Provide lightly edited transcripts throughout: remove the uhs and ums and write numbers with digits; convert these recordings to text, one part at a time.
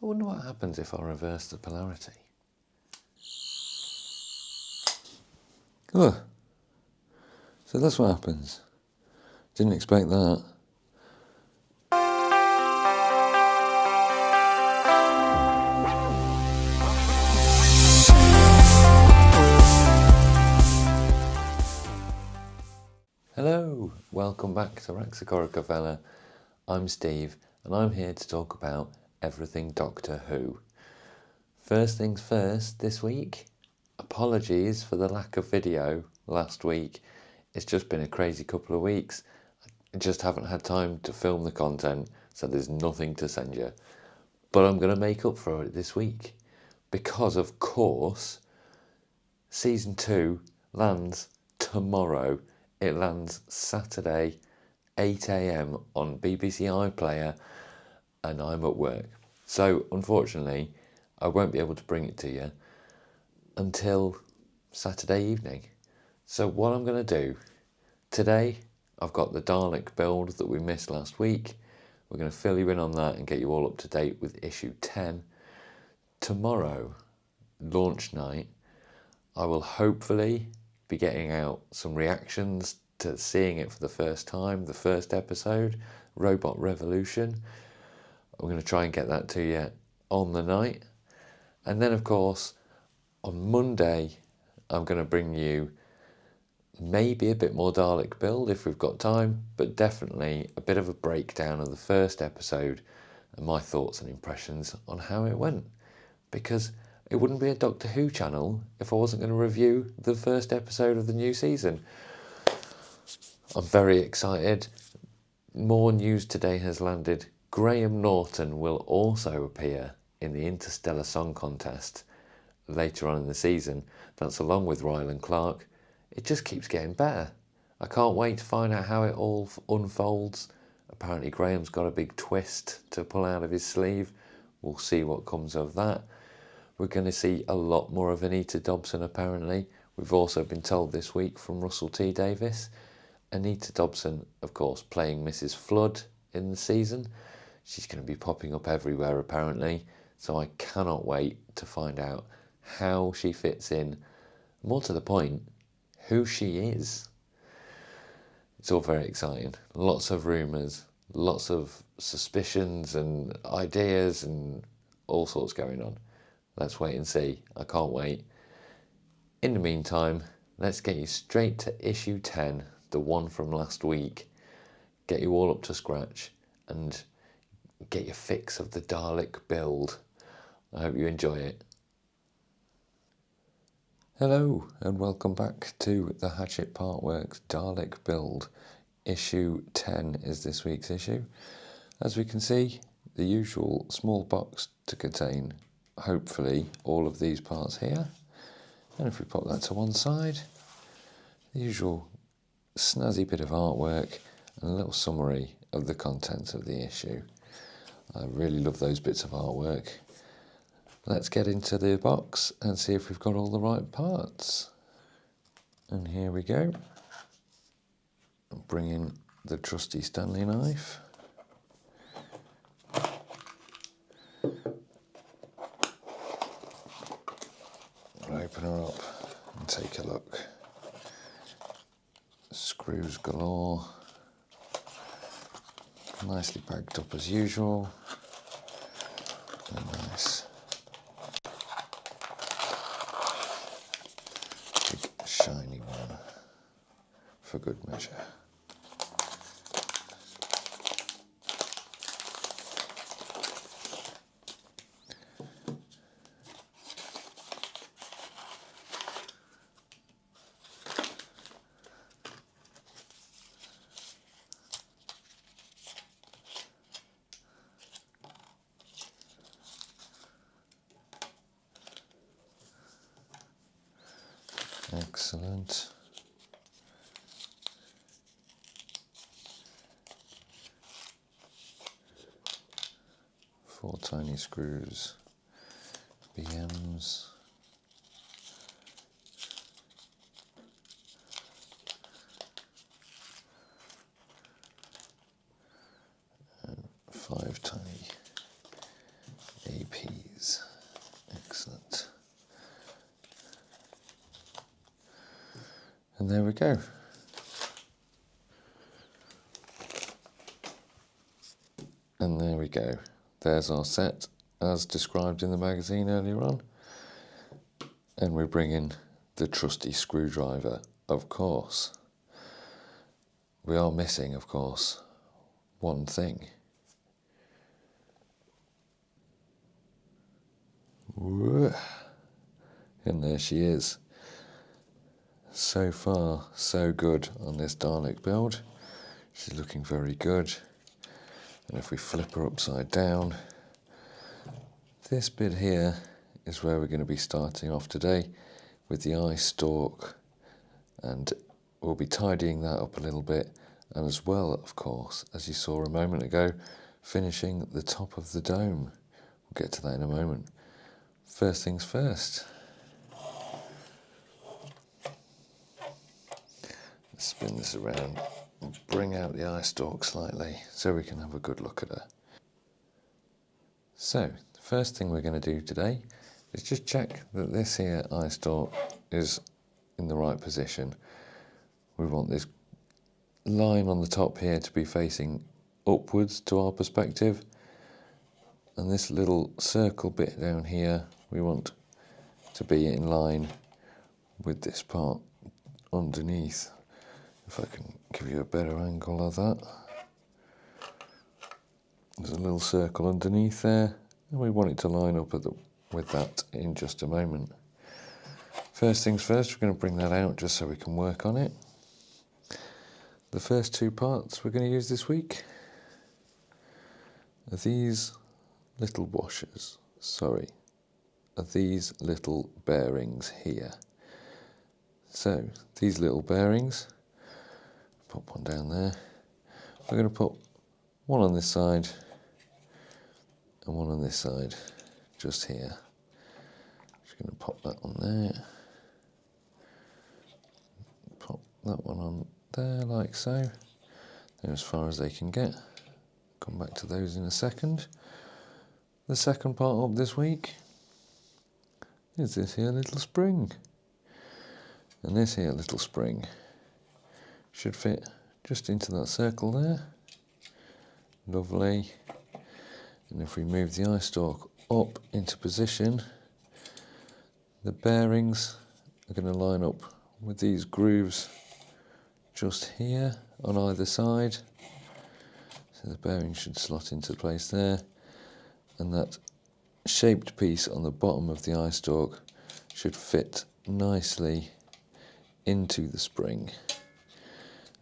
I wonder what happens if I reverse the polarity. Oh, so that's what happens. Didn't expect that. Hello, welcome back to Raxacorica Fella. I'm Steve and I'm here to talk about everything Doctor Who. First things first, this week, apologies for the lack of video last week. It's just been a crazy couple of weeks. I just haven't had time to film the content, so there's nothing to send you. But I'm going to make up for it this week because, of course, Season 2 lands tomorrow. It lands Saturday, 8 AM on BBC iPlayer, and I'm at work. So, unfortunately, I won't be able to bring it to you until Saturday evening. So what I'm going to do, today I've got the Dalek build that we missed last week. We're going to fill you in on that and get you all up to date with issue 10. Tomorrow, launch night, I will hopefully be getting out some reactions to seeing it for the first time, the first episode, Robot Revolution. I'm going to try and get that to you on the night. And then, of course, on Monday, I'm going to bring you maybe a bit more Dalek build if we've got time, but definitely a bit of a breakdown of the first episode and my thoughts and impressions on how it went. Because it wouldn't be a Doctor Who channel if I wasn't going to review the first episode of the new season. I'm very excited. More news today has landed. Graham Norton will also appear in the Interstellar Song Contest later on in the season. That's along with Rylan Clark. It just keeps getting better. I can't wait to find out how it all unfolds. Apparently Graham's got a big twist to pull out of his sleeve. We'll see what comes of that. We're going to see a lot more of Anita Dobson apparently. We've also been told this week from Russell T Davies. Anita Dobson, of course, playing Mrs. Flood in the season. She's going to be popping up everywhere apparently. So I cannot wait to find out how she fits in. More to the point, who she is. It's all very exciting. Lots of rumours, lots of suspicions and ideas and all sorts going on. Let's wait and see. I can't wait. In the meantime, let's get you straight to issue 10, the one from last week. Get you all up to scratch and get your fix of the Dalek build. I hope you enjoy it. Hello and welcome back to the Hachette Partworks Dalek build. Issue 10 is this week's issue. As we can see, the usual small box to contain hopefully all of these parts here. And if we pop that to one side, the usual snazzy bit of artwork and a little summary of the contents of the issue. I really love those bits of artwork. Let's get into the box and see if we've got all the right parts. And here we go. Bring in the trusty Stanley knife. Open her up and take a look. Screws galore. Nicely bagged up as usual. Very nice. Big shiny one for good measure. Excellent. Four tiny screws, BMs. And 5 tiny AP And there we go. And there we go. There's our set as described in the magazine earlier on. And we bring in the trusty screwdriver, of course. We are missing, of course, one thing. And there she is. So far, so good on this Dalek build. She's looking very good. And if we flip her upside down, this bit here is where we're going to be starting off today with the eye stalk. And we'll be tidying that up a little bit. And as well, of course, as you saw a moment ago, finishing the top of the dome. We'll get to that in a moment. First things first. Let's spin this around and bring out the eye stalk slightly so we can have a good look at her. So, the first thing we're going to do today is just check that this here eye stalk is in the right position. We want this line on the top here to be facing upwards to our perspective, and this little circle bit down here we want to be in line with this part underneath. If I can give you a better angle of that. There's a little circle underneath there, and we want it to line up with that in just a moment. First things first, we're going to bring that out just so we can work on it. The first two parts we're going to use this week are these little washers, are these little bearings here. So, these little bearings, pop one down there, we're going to put one on this side and one on this side, just here. Just going to pop that on there, pop that one on there like so. They're as far as they can get. Come back to those in a second. The second part of this week is this here little spring. And this here little spring should fit just into that circle there. Lovely. And if we move the eye stalk up into position, the bearings are going to line up with these grooves just here on either side. So the bearing should slot into place there. And that shaped piece on the bottom of the eye stalk should fit nicely into the spring.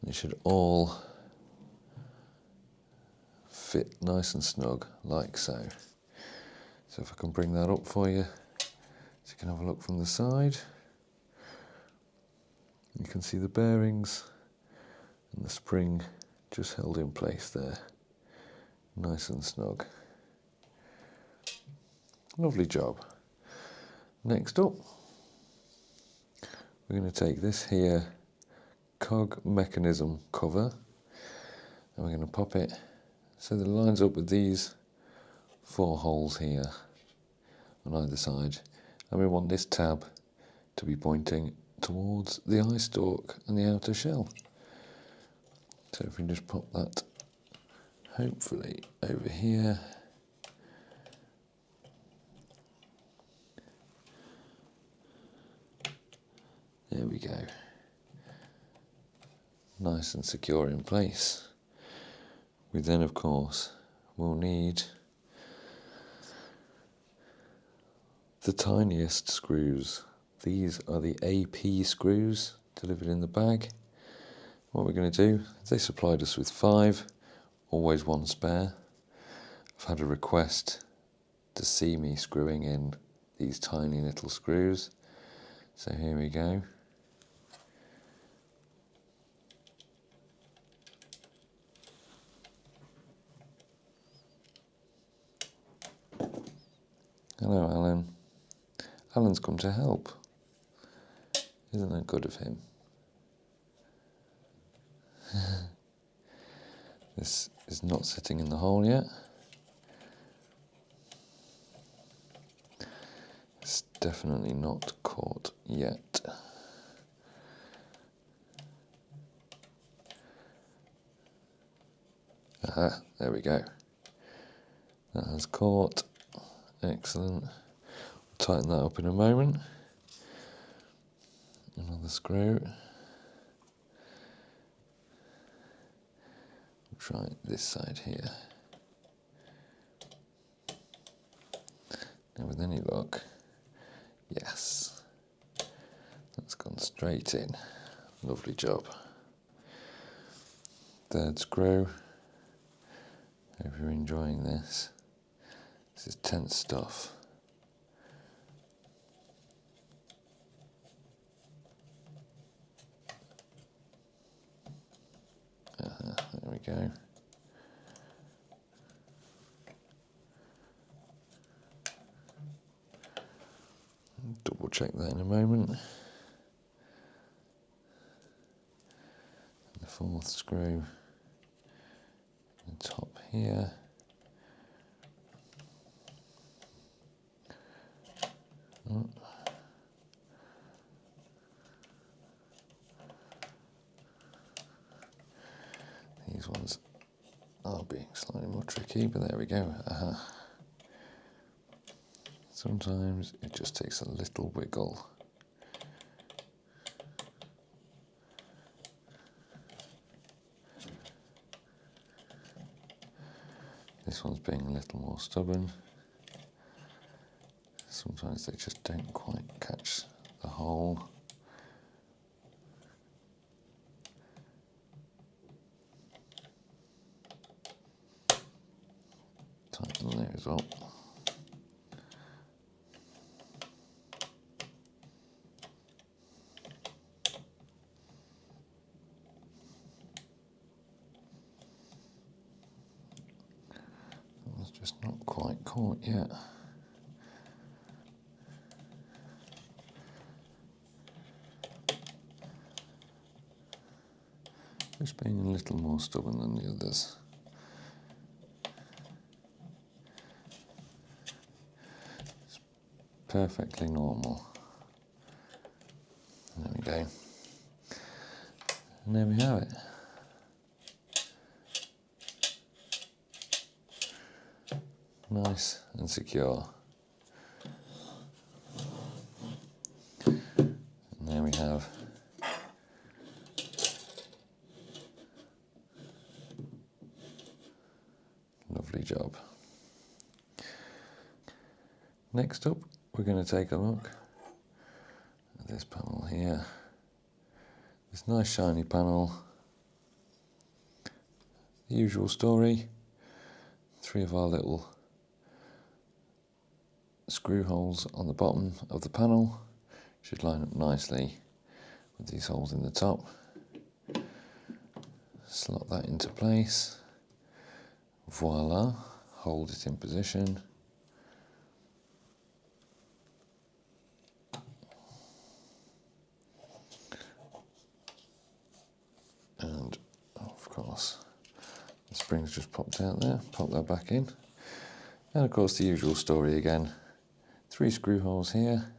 And it should all fit nice and snug like so. So if I can bring that up for you so you can have a look from the side. You can see the bearings and the spring just held in place there. Nice and snug. Lovely job. Next up, we're going to take this here cog mechanism cover and we're going to pop it so that it lines up with these 4 holes here on either side, and we want this tab to be pointing towards the eye stalk and the outer shell. So if we just pop that hopefully over here. There we go. Nice and secure in place. We then, of course, will need the tiniest screws. These are the AP screws delivered in the bag. What we're going to do, they supplied us with 5, always one spare. I've had a request to see me screwing in these tiny little screws. So here we go. Hello, Alan. Alan's come to help. Isn't that good of him? This is not sitting in the hole yet. It's definitely not caught yet. Aha, there we go. That has caught. Excellent. Tighten that up in a moment. Another screw. Try this side here. Now with any luck, yes, that's gone straight in. Lovely job. Third screw. Hope you're enjoying this. This is tense stuff. There we go. Double check that in a moment. And the fourth screw on the top here. Oh. These ones are being slightly more tricky, but there we go. Sometimes it just takes a little wiggle. This one's being a little more stubborn. Sometimes they just don't quite catch the hole. Tighten there as well. It's just not quite caught yet. Just being a little more stubborn than the others. It's perfectly normal. There we go. And there we have it. Nice and secure. And there we have lovely job. Next up, we're going to take a look at this panel here. This nice shiny panel. The usual story. 3 of our little screw holes on the bottom of the panel should line up nicely with these holes in the top. Slot that into place. Voila, hold it in position. And of course, the spring's just popped out there, pop that back in. And of course the usual story again. 3 screw holes here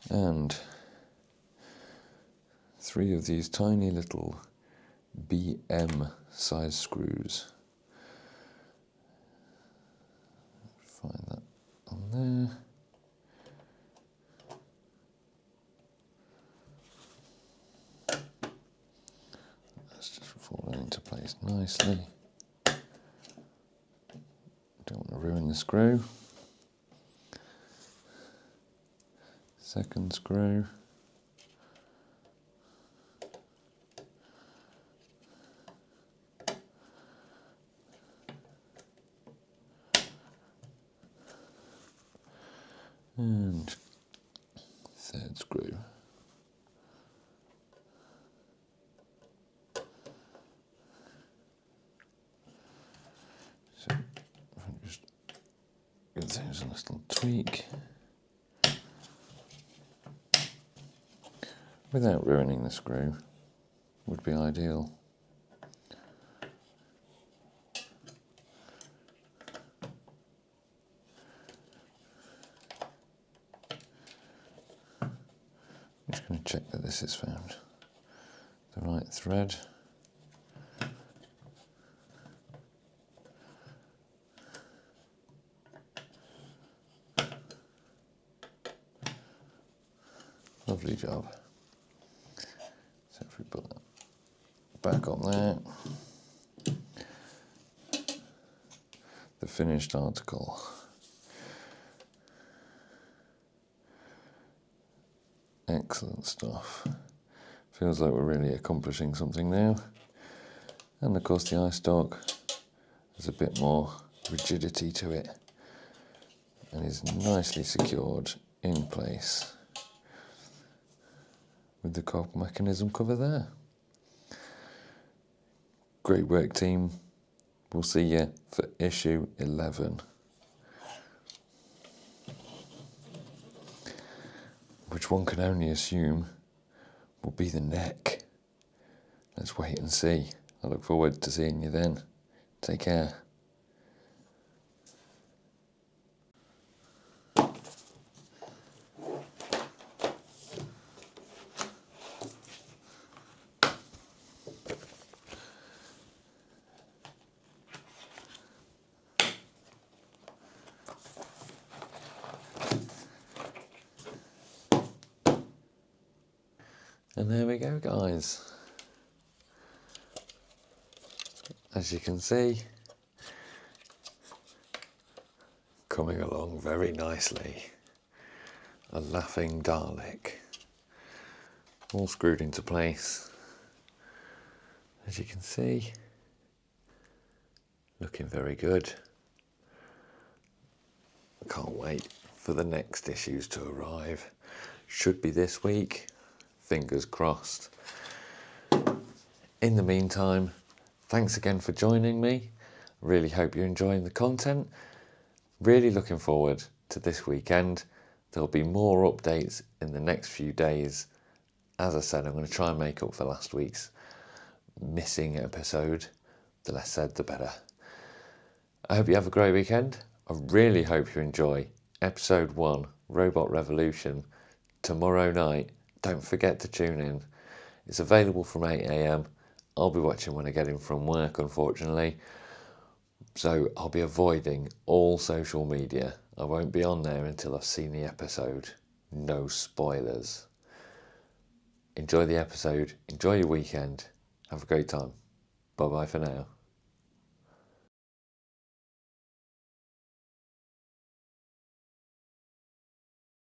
and 3 of these tiny little BM size screws. Find that on there. That's just falling into place nicely. Don't want to ruin the screw. Second screw. And third screw. So if I just give those a little tweak without ruining the screw would be ideal. I'm just going to check that this has found the right thread. Lovely job. So if we put that back on there, the finished article. Excellent stuff. Feels like we're really accomplishing something now. And of course the eye stalk has a bit more rigidity to it and is nicely secured in place with the cog mechanism cover there. Great work, team. We'll see you for issue 11, which one can only assume will be the neck. Let's wait and see. I look forward to seeing you then. Take care. And there we go, guys. As you can see, coming along very nicely, a laughing Dalek, all screwed into place. As you can see, looking very good. Can't wait for the next issues to arrive. Should be this week. Fingers crossed. In the meantime, thanks again for joining me. Really hope you're enjoying the content. Really looking forward to this weekend. There'll be more updates in the next few days. As I said, I'm going to try and make up for last week's missing episode. The less said, the better. I hope you have a great weekend. I really hope you enjoy episode 1, Robot Revolution, tomorrow night. Don't forget to tune in. It's available from 8 AM. I'll be watching when I get in from work, unfortunately. So I'll be avoiding all social media. I won't be on there until I've seen the episode. No spoilers. Enjoy the episode. Enjoy your weekend. Have a great time. Bye-bye for now.